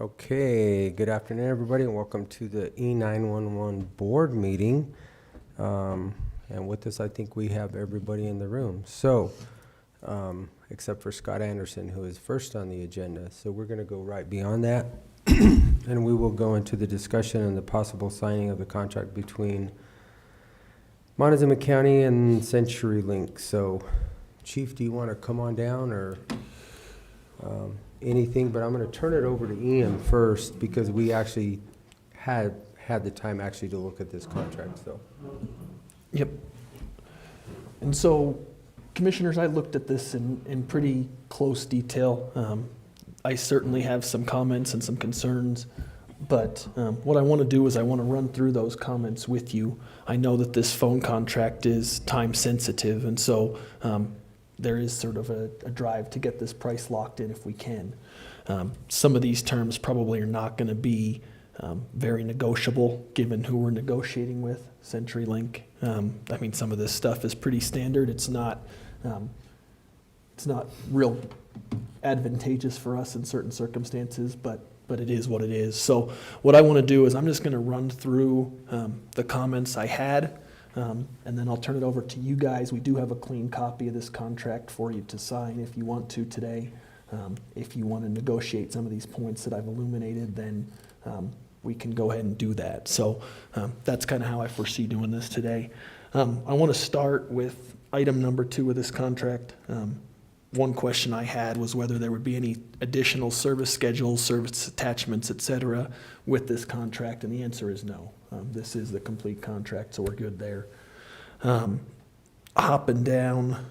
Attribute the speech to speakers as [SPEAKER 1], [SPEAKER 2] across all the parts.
[SPEAKER 1] Okay, good afternoon, everybody, and welcome to the E911 board meeting. And with us, I think we have everybody in the room. So, except for Scott Anderson, who is first on the agenda. So we're going to go right beyond that, and we will go into the discussion and the possible signing of the contract between Montezuma County and CenturyLink. So, Chief, do you want to come on down or anything? But I'm going to turn it over to Ian first because we actually had the time actually to look at this contract. So.
[SPEAKER 2] Yep. And so, Commissioners, I looked at this in pretty close detail. I certainly have some comments and some concerns, but what I want to do is I want to run through those comments with you. I know that this phone contract is time sensitive, and so there is sort of a drive to get this price locked in if we can. Some of these terms probably are not going to be very negotiable given who we're negotiating with, CenturyLink. I mean, some of this stuff is pretty standard. It's not real advantageous for us in certain circumstances, but it is what it is. So what I want to do is I'm just going to run through the comments I had, and then I'll turn it over to you guys. We do have a clean copy of this contract for you to sign if you want to today. If you want to negotiate some of these points that I've illuminated, then we can go ahead and do that. So that's kind of how I foresee doing this today. I want to start with item number 2 of this contract. One question I had was whether there would be any additional service schedules, service attachments, et cetera, with this contract, and the answer is no. This is the complete contract, so we're good there. Hopping down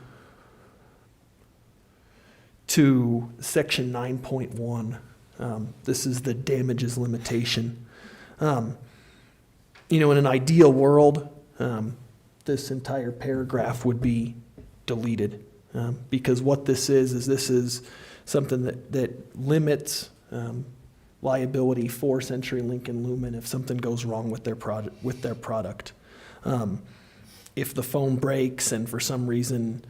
[SPEAKER 2] to section 9.1. This is the damages limitation. In an ideal world, this entire paragraph would be deleted because what this is something that limits liability for CenturyLink and Lumen if something goes wrong with their product. If the phone breaks and for some reason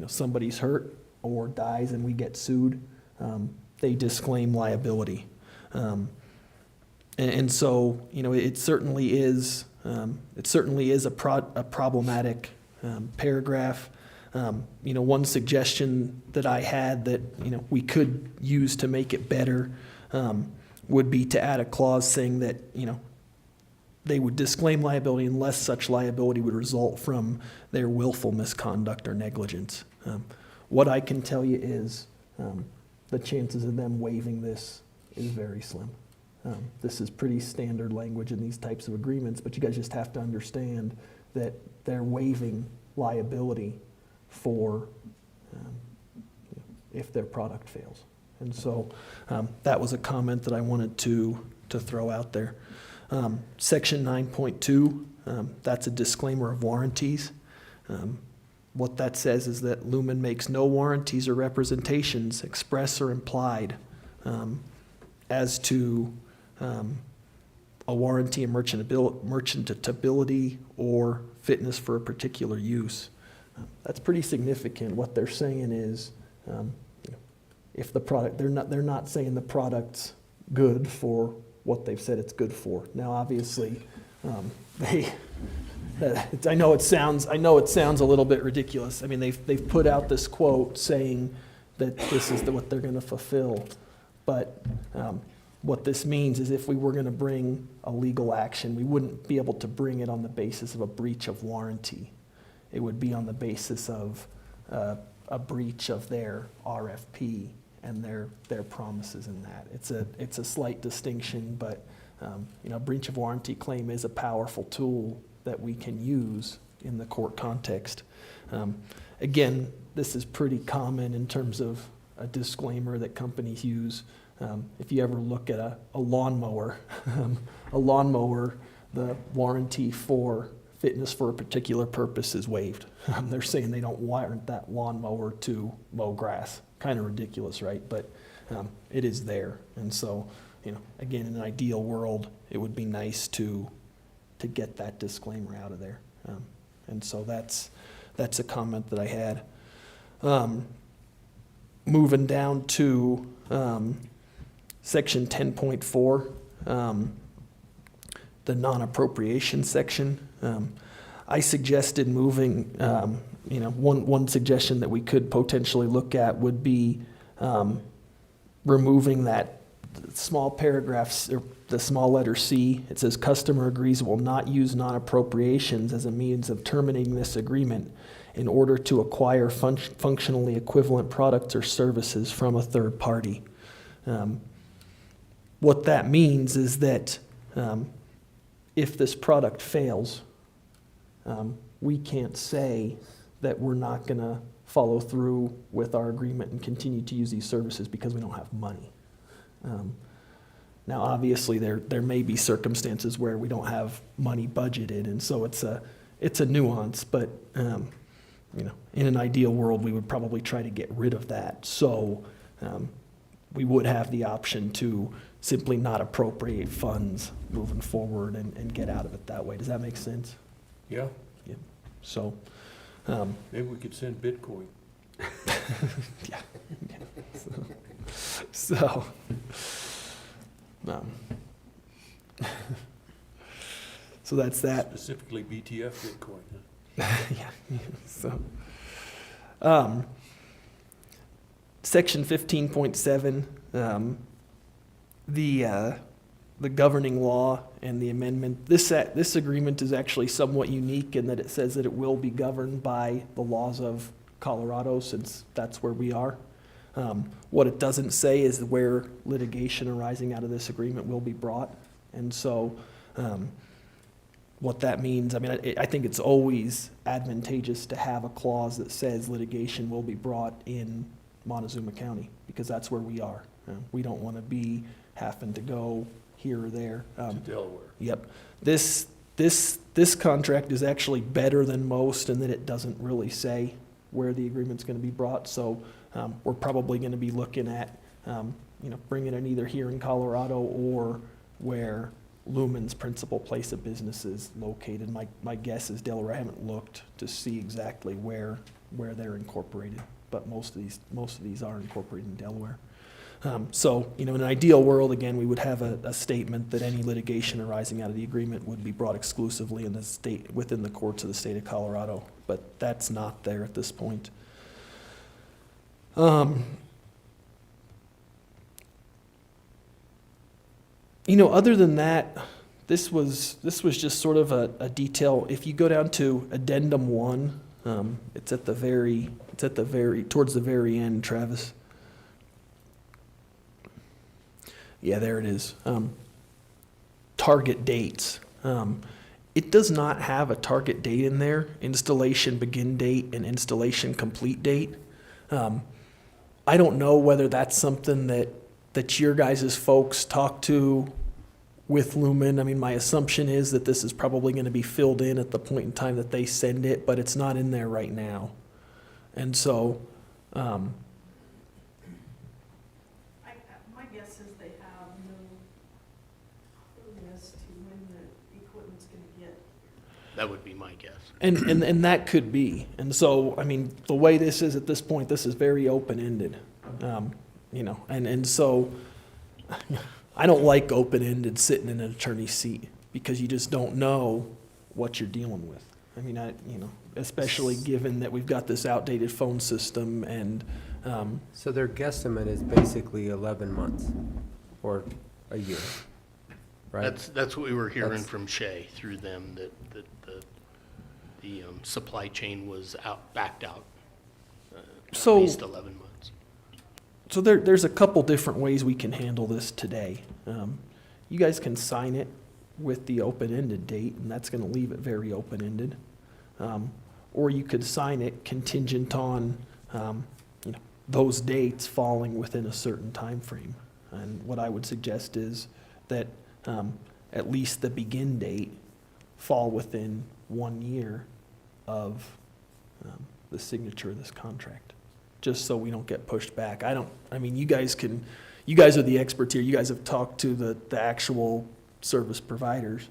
[SPEAKER 2] somebody's hurt or dies and we get sued, they disclaim liability. And so, it certainly is a problematic paragraph. One suggestion that I had that, we could use to make it better would be to add a clause saying that, they would disclaim liability unless such liability would result from their willful misconduct or negligence. What I can tell you is the chances of them waiving this is very slim. This is pretty standard language in these types of agreements, but you guys just have to understand that they're waiving liability for if their product fails. And so that was a comment that I wanted to throw out there. Section 9.2, that's a disclaimer of warranties. What that says is that Lumen makes no warranties or representations, express or implied, as to a warranty of merchantability or fitness for a particular use. That's pretty significant. What they're saying is, if the product, they're not saying the product's good for what they've said it's good for. Now, obviously, I know it sounds a little bit ridiculous. I mean, they've put out this quote saying that this is what they're going to fulfill, but what this means is if we were going to bring a legal action, we wouldn't be able to bring it on the basis of a breach of warranty. It would be on the basis of a breach of their RFP and their promises in that. It's a slight distinction, but breach of warranty claim is a powerful tool that we can use in the court context. Again, this is pretty common in terms of a disclaimer that companies use. If you ever look at a lawnmower, the warranty for fitness for a particular purpose is waived. They're saying they don't warrant that lawnmower to mow grass. Kind of ridiculous, right? But it is there. And so, again, in an ideal world, it would be nice to get that disclaimer out of there. And so that's a comment that I had. Moving down to Section 10.4, the non-appropriation section. I suggested moving, one suggestion that we could potentially look at would be removing that small paragraphs, or the small letter C. It says customer agrees will not use non-appropriations as a means of terminating this agreement in order to acquire functionally equivalent products or services from a third party. What that means is that if this product fails, we can't say that we're not going to follow through with our agreement and continue to use these services because we don't have money. Now, obviously, there may be circumstances where we don't have money budgeted, and so it's a nuance. But in an ideal world, we would probably try to get rid of that. So we would have the option to simply not appropriate funds moving forward and get out of it that way. Does that make sense?
[SPEAKER 3] Yeah,
[SPEAKER 2] Yeah. So.
[SPEAKER 3] maybe we could send Bitcoin.
[SPEAKER 2] Yeah. So, so that's that.
[SPEAKER 3] Specifically BTF Bitcoin, huh?
[SPEAKER 2] Yeah. So, Section 15.7, the governing law and the amendment. This agreement is actually somewhat unique in that it says that it will be governed by the laws of Colorado, since that's where we are. What it doesn't say is where litigation arising out of this agreement will be brought. And so what that means, I think it's always advantageous to have a clause that says litigation will be brought in Montezuma County, because that's where we are. We don't want to be having to go here or there.
[SPEAKER 3] To Delaware.
[SPEAKER 2] Yep. This contract is actually better than most in that it doesn't really say where the agreement's going to be brought. So we're probably going to be looking at, bringing it either here in Colorado or where Lumen's principal place of business is located. My guess is Delaware. I haven't looked to see exactly where they're incorporated, but most of these are incorporated in Delaware. So, in an ideal world, again, we would have a statement that any litigation arising out of the agreement would be brought exclusively in the state, within the courts of the state of Colorado, but that's not there at this point. Other than that, this was just sort of a detail. If you go down to addendum 1, it's towards the very end, Travis. Yeah, there it is. Target dates. It does not have a target date in there, installation begin date and installation complete date. I don't know whether that's something that your guys' folks talk to with Lumen. My assumption is that this is probably going to be filled in at the point in time that they send it, but it's not in there right now. And so,
[SPEAKER 4] my guess is they have no clue as to when the equipment's gonna get.
[SPEAKER 5] That would be my guess.
[SPEAKER 2] and that could be. And so, the way this is at this point, this is very open-ended. And so I don't like open-ended sitting in an attorney's seat, because you just don't know what you're dealing with. Especially given that we've got this outdated phone system and,
[SPEAKER 1] So their guesstimate is basically 11 months or a year, right?
[SPEAKER 5] That's what we were hearing
[SPEAKER 1] That's-
[SPEAKER 5] from Shay through them, that the supply chain was backed out at
[SPEAKER 2] So-
[SPEAKER 5] least 11 months.
[SPEAKER 2] So there's a couple different ways we can handle this today. You guys can sign it with the open-ended date, and that's going to leave it very open-ended. Or you could sign it contingent on those dates falling within a certain time frame. And what I would suggest is that at least the begin date fall within 1 year of the signature of this contract, just so we don't get pushed back. You guys are the experts here. You guys have talked to the actual service providers.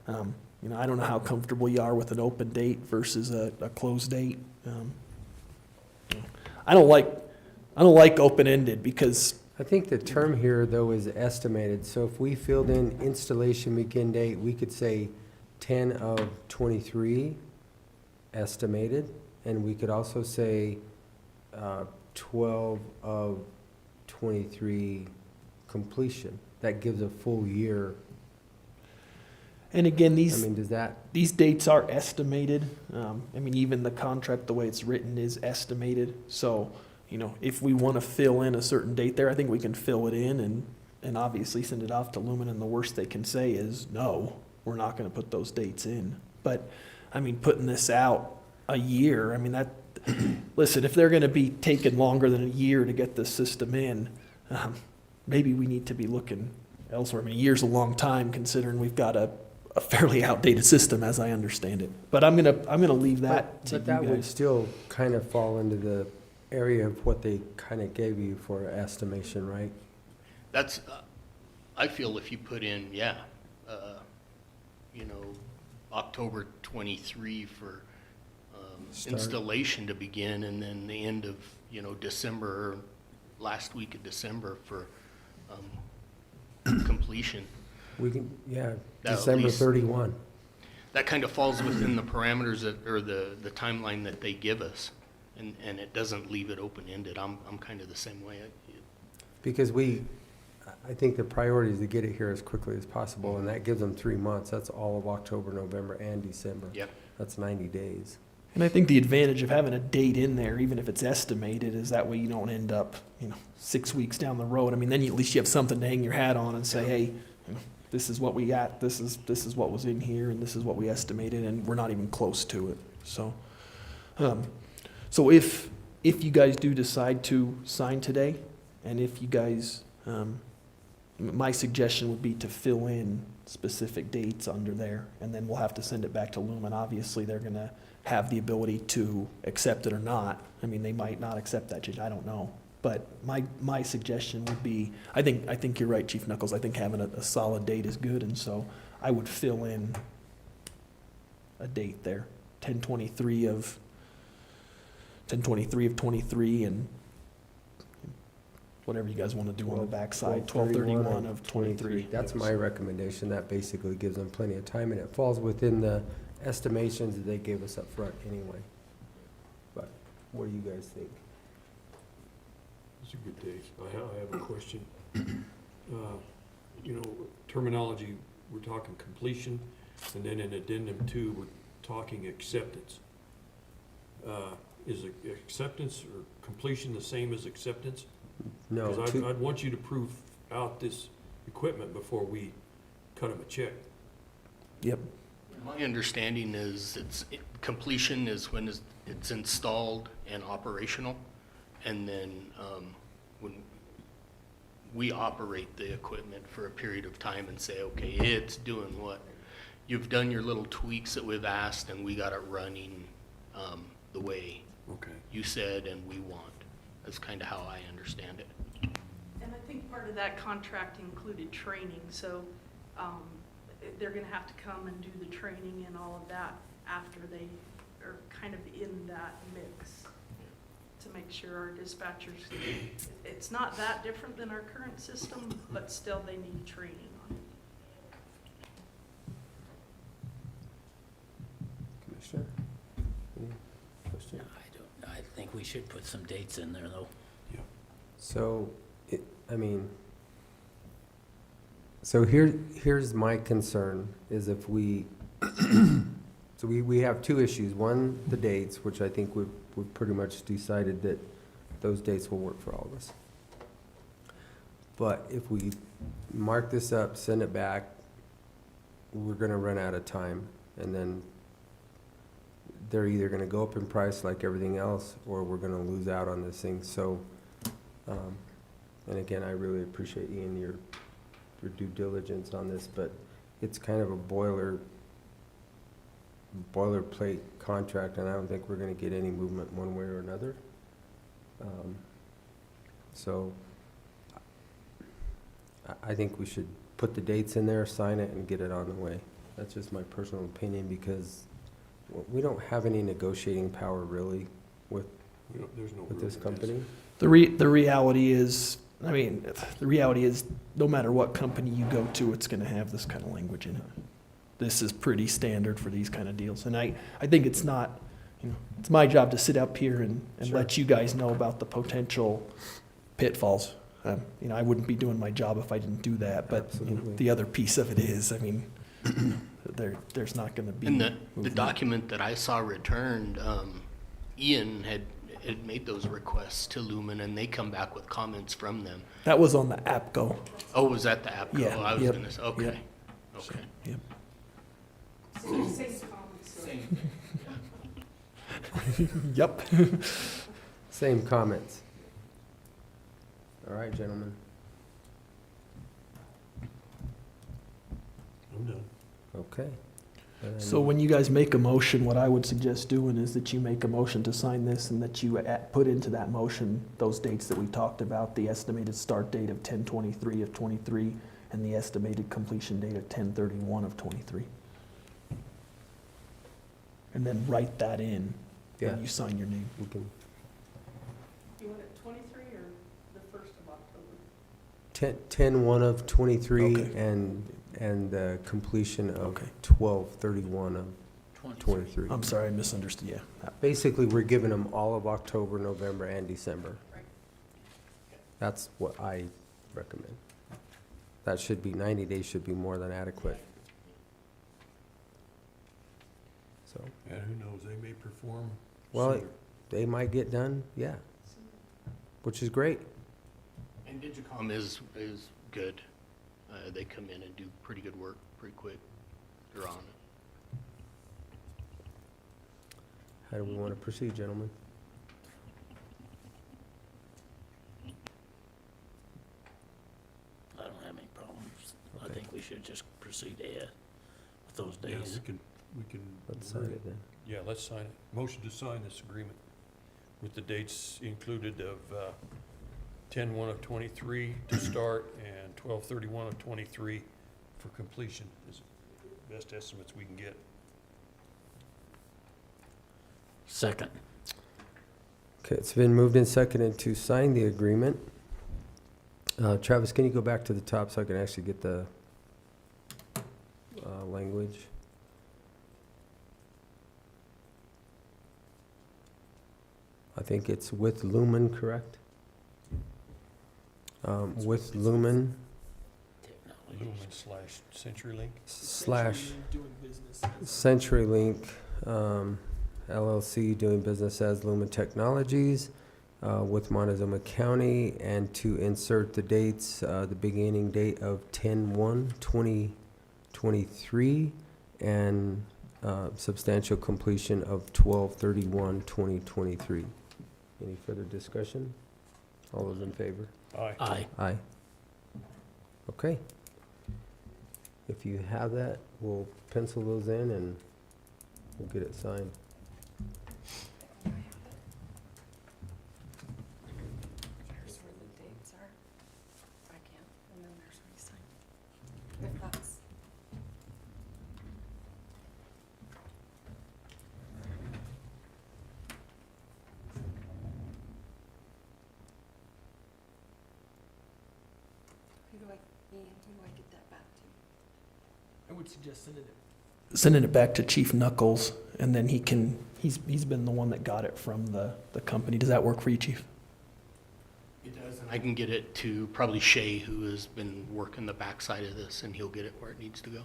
[SPEAKER 2] I don't know how comfortable you are with an open date versus a closed date. I don't like open-ended, because
[SPEAKER 1] I think the term here, though, is estimated. So if we filled in installation begin date, we could say 10 of 23 estimated, and we could also say 12 of 23 completion. That gives a full year.
[SPEAKER 2] And again,
[SPEAKER 1] I
[SPEAKER 2] these,
[SPEAKER 1] mean, does that,
[SPEAKER 2] these dates are estimated. I mean, even the contract, the way it's written, is estimated. So, you know, if we want to fill in a certain date there, I think we can fill it in and obviously send it off to Lumen, and the worst they can say is, no, we're not going to put those dates in. But, I mean, putting this out a year, I mean, that, listen, if they're going to be taking longer than a year to get this system in, maybe we need to be looking elsewhere. I mean, a year's a long time considering we've got a fairly outdated system, as I understand it. But I'm gonna leave that to you
[SPEAKER 1] but that would
[SPEAKER 2] guys.
[SPEAKER 1] still kind of fall into the area of what they kind of gave you for estimation, right?
[SPEAKER 5] That's, I feel if you put in, you know, October 23 for
[SPEAKER 1] Start.
[SPEAKER 5] installation to begin, and then the end of, you know, December, last week of December for completion.
[SPEAKER 1] We can, yeah,
[SPEAKER 5] That at
[SPEAKER 1] December
[SPEAKER 5] least-
[SPEAKER 1] 31.
[SPEAKER 5] That kind of falls within the parameters that, or the timeline that they give us, and it doesn't leave it open-ended. I'm kind of the same way.
[SPEAKER 1] Because I think the priority is to get it here as quickly as possible, and that gives them 3 months. That's all of October, November, and December.
[SPEAKER 5] Yep.
[SPEAKER 1] That's 90 days.
[SPEAKER 2] And I think the advantage of having a date in there, even if it's estimated, is that way you don't end up, you know, 6 weeks down the road. I mean, then at least you have something to hang your hat on and say, hey, you know, this is what we got, this is what was in here, and this is what we estimated, and we're not even close to it. So, so if you guys do decide to sign today, and if you guys, my suggestion would be to fill in specific dates under there, and then we'll have to send it back to Lumen. Obviously, they're gonna have the ability to accept it or not. I mean, they might not accept that change, I don't know. But my suggestion would be, I think you're right, Chief Knuckles, I think having a solid date is good, and so I would fill in a date there, 10/23 of 23, and whatever you guys want to do on the backside, 12/31 of 23.
[SPEAKER 1] That's my recommendation. That basically gives them plenty of time, and it falls within the estimations that they gave us up front anyway. But what do you guys think?
[SPEAKER 3] It's a good day. I have a question. You know, terminology, we're talking completion, and then in addendum 2, we're talking acceptance. Is acceptance or completion the same as acceptance?
[SPEAKER 1] No,
[SPEAKER 3] Because
[SPEAKER 1] two-
[SPEAKER 3] I'd want you to prove out this equipment before we cut them a check.
[SPEAKER 2] Yep.
[SPEAKER 5] My understanding is completion is when it's installed and operational, and then when we operate the equipment for a period of time and say, okay, it's doing what, you've done your little tweaks that we've asked, and we got it running the way
[SPEAKER 3] Okay.
[SPEAKER 5] you said and we want. That's kind of how I understand it.
[SPEAKER 4] And I think part of that contract included training, so they're gonna have to come and do the training and all of that after they are kind of in that mix to make sure our dispatchers, it's not that different than our current system, but still they need training on it.
[SPEAKER 1] Commissioner? Any question?
[SPEAKER 6] I think we should put some dates in there, though.
[SPEAKER 1] So, so here's my concern, is if we, so we have two issues. One, the dates, which I think we've pretty much decided that those dates will work for all of us. But if we mark this up, send it back, we're gonna run out of time, and then they're either gonna go up in price like everything else, or we're gonna lose out on this thing. So, and again, I really appreciate, Ian, your due diligence on this, but it's kind of a boilerplate contract, and I don't think we're gonna get any movement one way or another. So, I think we should put the dates in there, sign it, and get it on the way. That's just my personal opinion, because we don't have any negotiating power really with
[SPEAKER 3] There's no
[SPEAKER 1] this
[SPEAKER 3] room in
[SPEAKER 1] company.
[SPEAKER 2] The reality is, I mean, the reality is, no matter what company you go to, it's gonna have this kind of language in it. This is pretty standard for these kind of deals, and I think it's not, you know, it's my job to sit up here and
[SPEAKER 1] Sure.
[SPEAKER 2] let you guys know about the potential pitfalls. You know, I wouldn't be doing my job if I didn't do that, but, you know,
[SPEAKER 1] Absolutely.
[SPEAKER 2] the other piece of it is, I mean, there's not gonna be.
[SPEAKER 5] And the
[SPEAKER 2] movement.
[SPEAKER 5] document that I saw returned, Ian had made those requests to Lumen, and they come back with comments from them.
[SPEAKER 2] That was on the APCO.
[SPEAKER 5] Oh, was that the APCO?
[SPEAKER 2] Yeah,
[SPEAKER 5] I was
[SPEAKER 2] yep,
[SPEAKER 5] gonna say, okay,
[SPEAKER 2] yep.
[SPEAKER 5] okay.
[SPEAKER 2] Yep. Yep.
[SPEAKER 1] Same comments. All right, gentlemen.
[SPEAKER 3] I'm done.
[SPEAKER 1] Okay.
[SPEAKER 2] So when you guys make a motion, what I would suggest doing is that you make a motion to sign this and that you put into that motion those dates that we talked about, the estimated start date of 10/23 of '23 and the estimated completion date of 10/31 of '23. And then write that in
[SPEAKER 1] Yeah.
[SPEAKER 2] when you sign your name.
[SPEAKER 1] We can,
[SPEAKER 4] You want it 23 or the 1st of October?
[SPEAKER 1] 10/1 of '23
[SPEAKER 2] Okay.
[SPEAKER 1] and the completion of
[SPEAKER 2] Okay.
[SPEAKER 1] 12/31 of '23.
[SPEAKER 2] I'm sorry, I misunderstood, yeah.
[SPEAKER 1] Basically, we're giving them all of October, November, and December.
[SPEAKER 4] Right.
[SPEAKER 1] That's what I recommend. That should be, 90 days should be more than adequate. So,
[SPEAKER 3] And who knows, they may perform
[SPEAKER 1] well,
[SPEAKER 3] sooner.
[SPEAKER 1] they might get done, yeah, which is great.
[SPEAKER 5] And Digicom is good. They come in and do pretty good work pretty quick. They're on it.
[SPEAKER 1] How do we want to proceed, gentlemen?
[SPEAKER 6] I don't have any problems. I
[SPEAKER 1] Okay.
[SPEAKER 6] think we should just proceed ahead with those
[SPEAKER 3] Yeah,
[SPEAKER 6] days.
[SPEAKER 3] we can.
[SPEAKER 1] Let's sign it then.
[SPEAKER 3] Yeah, let's sign it. Motion to sign this agreement with the dates included of 10/1 of '23 to start and 12/31 of '23 for completion is best estimates we can get.
[SPEAKER 6] Second.
[SPEAKER 1] Okay, it's been moved and seconded to sign the agreement. Travis, can you go back to the top so I can actually get the language? I think it's with Lumen, correct? With Lumen
[SPEAKER 3] Lumen slash CenturyLink.
[SPEAKER 1] slash
[SPEAKER 2] Doing business as-
[SPEAKER 1] CenturyLink LLC, doing business as Lumen Technologies with Montezuma County, and to insert the dates, the beginning date of 10/1/2023 and substantial completion of 12/31/2023. Any further discussion? All those in favor?
[SPEAKER 3] Aye.
[SPEAKER 6] Aye.
[SPEAKER 1] Aye. Okay. If you have that, we'll pencil those in and we'll get it signed.
[SPEAKER 7] Here's where the dates are. I can't, and then there's where you sign. If that's. Who do I, Ian, who do I get that back to?
[SPEAKER 2] I would suggest sending it back to Chief Knuckles, and then he's been the one that got it from the company. Does that work for you, Chief?
[SPEAKER 5] It does, and I can get it to probably Shay, who has been working the backside of this, and he'll get it where it needs to go.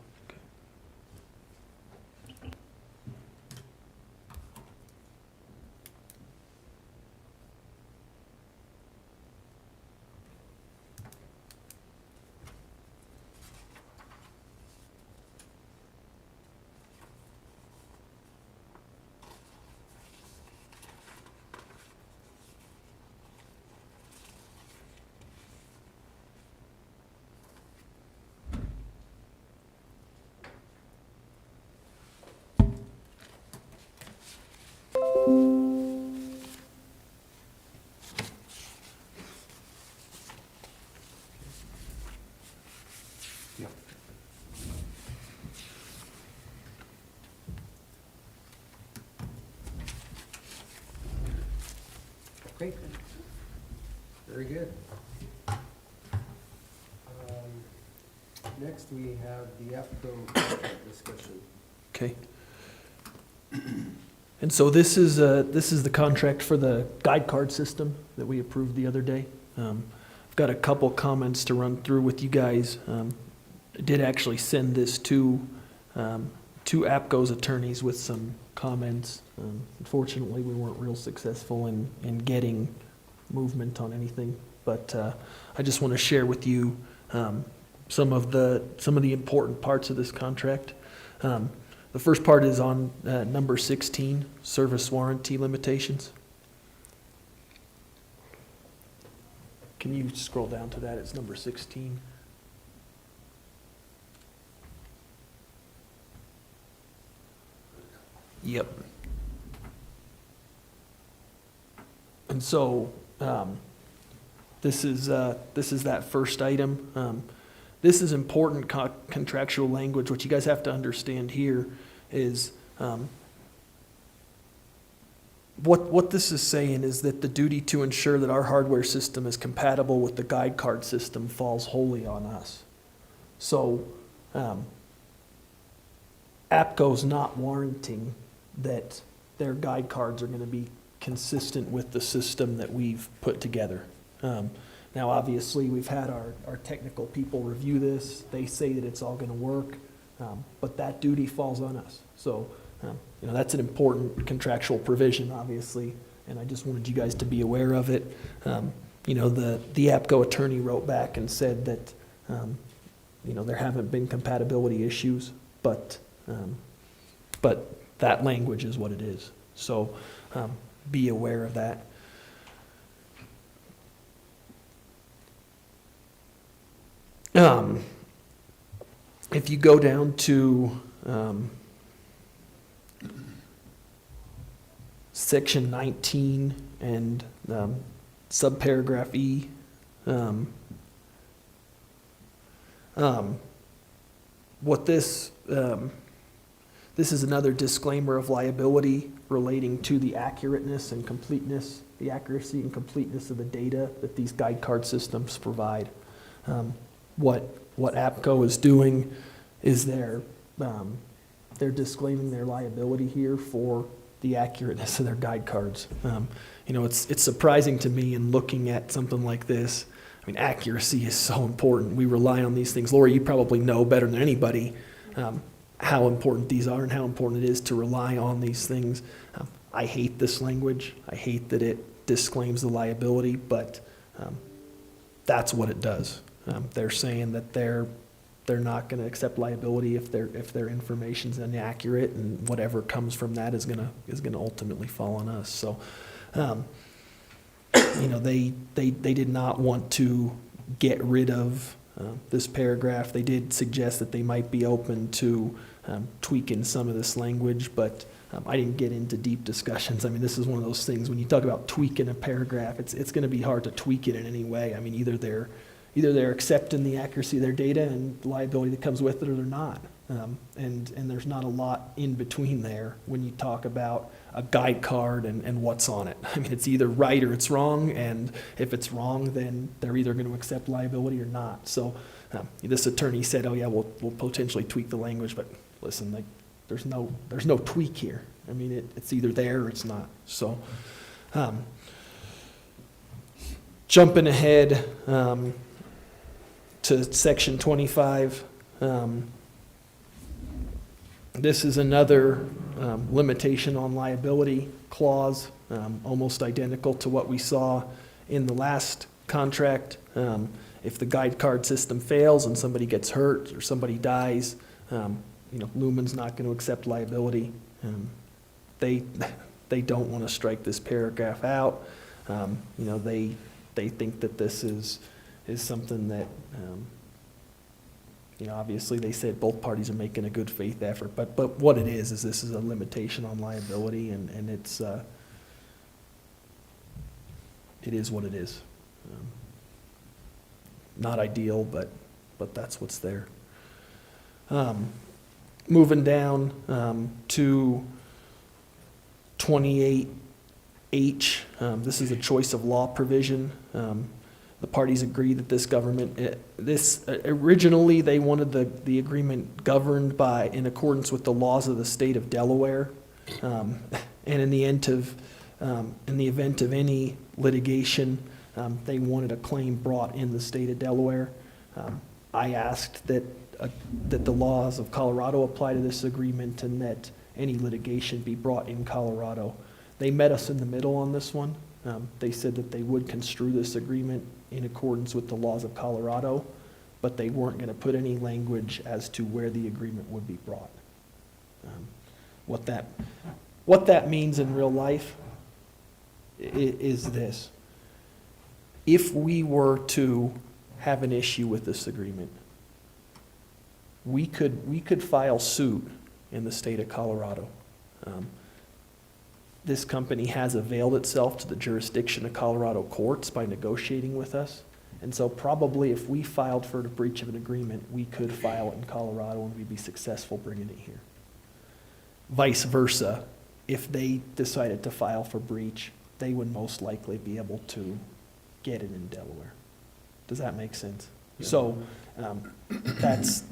[SPEAKER 1] Great. Very good. Next, we have the APCO contract discussion.
[SPEAKER 2] Okay. And so this is the contract for the guide card system that we approved the other day. I've got a couple comments to run through with you guys. I did actually send this to APCO's attorneys with some comments. Unfortunately, we weren't real successful in getting movement on anything, but I just want to share with you some of the important parts of this contract. The first part is on number 16, service warranty limitations. Can you scroll down to that? It's number 16. Yep. And so this is that first item. This is important contractual language. What you guys have to understand here is what this is saying is that the duty to ensure that our hardware system is compatible with the guide card system falls wholly on us. So APCO's not warranting that their guide cards are going to be consistent with the system that we've put together. Now, obviously, we've had our technical people review this. They say that it's all going to work, but that duty falls on us. So, that's an important contractual provision, obviously, and I just wanted you guys to be aware of it. The APCO attorney wrote back and said that, there haven't been compatibility issues, but that language is what it is. So, be aware of that. If you go down to section 19 and subparagraph E, what this is another disclaimer of liability relating to the accuracy and completeness of the data that these guide card systems provide. What APCO is doing is they're disclaiming their liability here for the accurateness of their guide cards. It's surprising to me in looking at something like this. I mean, accuracy is so important. We rely on these things. Lori, you probably know better than anybody how important these are and how important it is to rely on these things. I hate this language. I hate that it disclaims the liability, but that's what it does. They're saying that they're not going to accept liability if their information's inaccurate, and whatever comes from that is going to ultimately fall on us. So, they did not want to get rid of this paragraph. They did suggest that they might be open to tweaking some of this language, but I didn't get into deep discussions. I mean, this is one of those things when you talk about tweaking a paragraph, it's going to be hard to tweak it in any way. I mean, either they're accepting the accuracy of their data and the liability that comes with it, or they're not. And there's not a lot in between there when you talk about a guide card and what's on it. I mean, it's either right or it's wrong, and if it's wrong, then they're either going to accept liability or not. So this attorney said, oh yeah, we'll potentially tweak the language, but listen, like, there's no tweak here. I mean, it's either there or it's not. So jumping ahead to section 25, this is another limitation on liability clause, almost identical to what we saw in the last contract. If the guide card system fails and somebody gets hurt or somebody dies, Lumen's not going to accept liability. They don't want to strike this paragraph out. They think that this is something that, obviously they said both parties are making a good faith effort, but what it is this is a limitation on liability, and it's, it is what it is. Not ideal, but that's what's there. Moving down to 28H, this is a choice of law provision. The parties agree that this government, originally, they wanted the agreement governed in accordance with the laws of the state of Delaware. And in the event of any litigation, they wanted a claim brought in the state of Delaware. I asked that the laws of Colorado apply to this agreement and that any litigation be brought in Colorado. They met us in the middle on this one. They said that they would construe this agreement in accordance with the laws of Colorado, but they weren't going to put any language as to where the agreement would be brought. What that means in real life is this. If we were to have an issue with this agreement, we could file suit in the state of Colorado. This company has availed itself to the jurisdiction of Colorado courts by negotiating with us. And so probably if we filed for the breach of an agreement, we could file it in Colorado and we'd be successful bringing it here. Vice versa, if they decided to file for breach, they would most likely be able to get it in Delaware. Does that make sense? So that's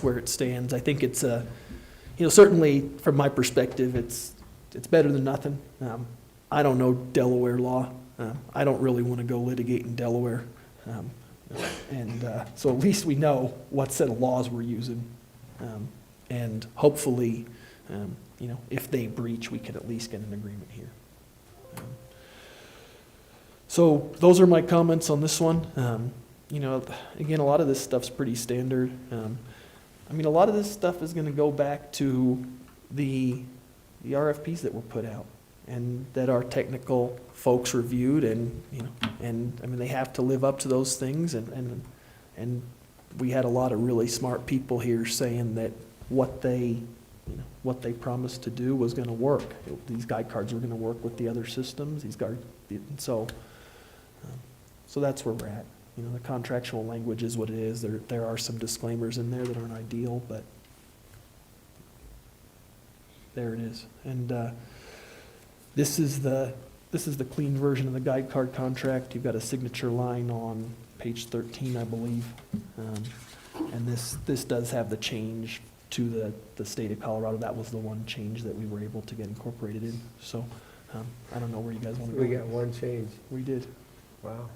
[SPEAKER 2] where it stands. I think it's certainly from my perspective, it's better than nothing. I don't know Delaware law. I don't really want to go litigate in Delaware. So at least we know what set of laws we're using. And hopefully, if they breach, we can at least get an agreement here. So those are my comments on this one. Again, a lot of this stuff's pretty standard. A lot of this stuff is going to go back to the RFPs that were put out and that our technical folks reviewed, and they have to live up to those things. And we had a lot of really smart people here saying that what they promised to do was going to work. These guide cards were going to work with the other systems. So that's where we're at. The contractual language is what it is. There are some disclaimers in there that aren't ideal, but there it is. And this is the clean version of the guide card contract. You've got a signature line on page 13, I believe. And this does have the change to the state of Colorado. That was the one change that we were able to get incorporated in. So I don't know where you guys want to go.
[SPEAKER 1] We got one change.
[SPEAKER 2] We did.
[SPEAKER 1] Wow.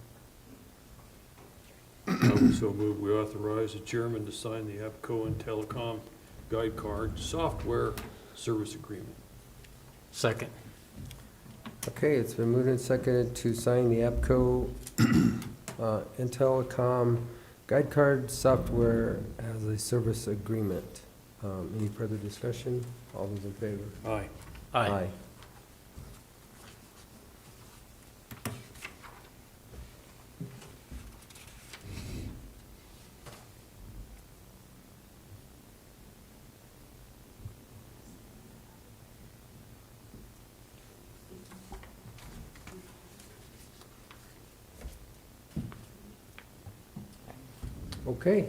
[SPEAKER 3] I would so move we authorize the chairman to sign the APCO and Telecom Guide Card Software Service Agreement.
[SPEAKER 6] Second.
[SPEAKER 1] Okay, it's been moved and seconded to sign the APCO and Telecom Guide Card Software as a Service Agreement. Any further discussion? All those in favor?
[SPEAKER 3] Aye.
[SPEAKER 6] Aye.
[SPEAKER 1] Okay,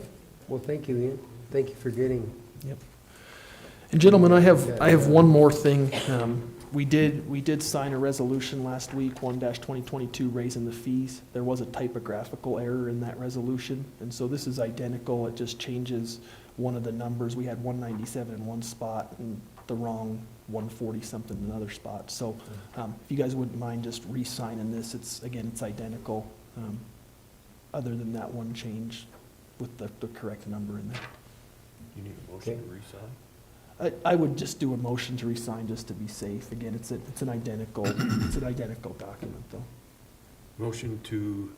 [SPEAKER 1] well, thank you, Ian. Thank you for getting.
[SPEAKER 2] And gentlemen, I have one more thing. We did sign a resolution last week, 1-2022, raising the fees. There was a typographical error in that resolution, and so this is identical. It just changes one of the numbers. We had 197 in one spot and the wrong 140 something in another spot. So if you guys wouldn't mind just re-signing this, it's identical, other than that one change with the correct number in there.
[SPEAKER 3] You need a motion to re-sign?
[SPEAKER 2] I would just do a motion to re-sign just to be safe. Again, it's an identical document though.
[SPEAKER 3] Motion to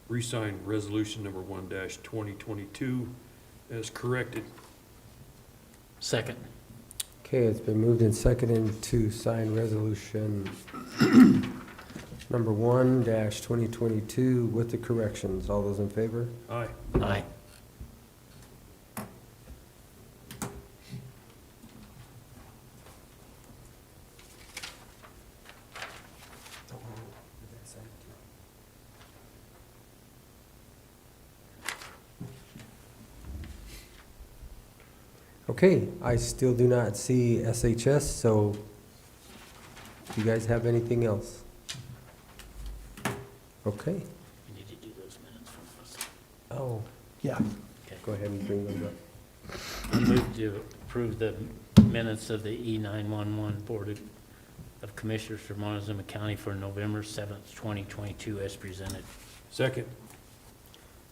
[SPEAKER 3] re-sign resolution number 1-2022 as corrected.
[SPEAKER 6] Second.
[SPEAKER 1] Okay, it's been moved and seconded to sign resolution number 1-2022 with the corrections. All those in favor?
[SPEAKER 3] Aye.
[SPEAKER 6] Aye.
[SPEAKER 1] Okay, I still do not see SHS, so do you guys have anything else? Okay,
[SPEAKER 6] You need to do those minutes
[SPEAKER 1] Oh,
[SPEAKER 2] Yeah.
[SPEAKER 1] go ahead and bring those up.
[SPEAKER 6] I move to approve the minutes of the E911 Board of Commissioners for Montezuma County for November 7th, 2022 as presented.
[SPEAKER 3] Second.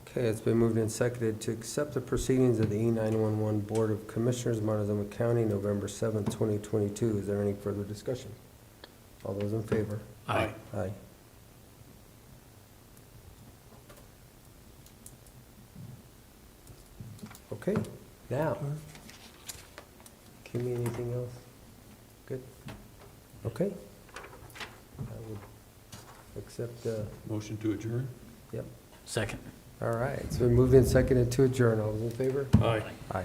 [SPEAKER 1] Okay, it's been moved and seconded to accept the proceedings of the E911 Board of Commissioners, Montezuma County, November 7th, 2022. Is there any further discussion? All those in favor?
[SPEAKER 6] Aye.
[SPEAKER 1] Aye. Okay, now, give me anything else? Good? Okay. I would accept,
[SPEAKER 3] Motion to adjourn?
[SPEAKER 6] Second.
[SPEAKER 1] all right, it's been moved and seconded to adjourn. All those in favor?
[SPEAKER 3] Aye.
[SPEAKER 1] Aye.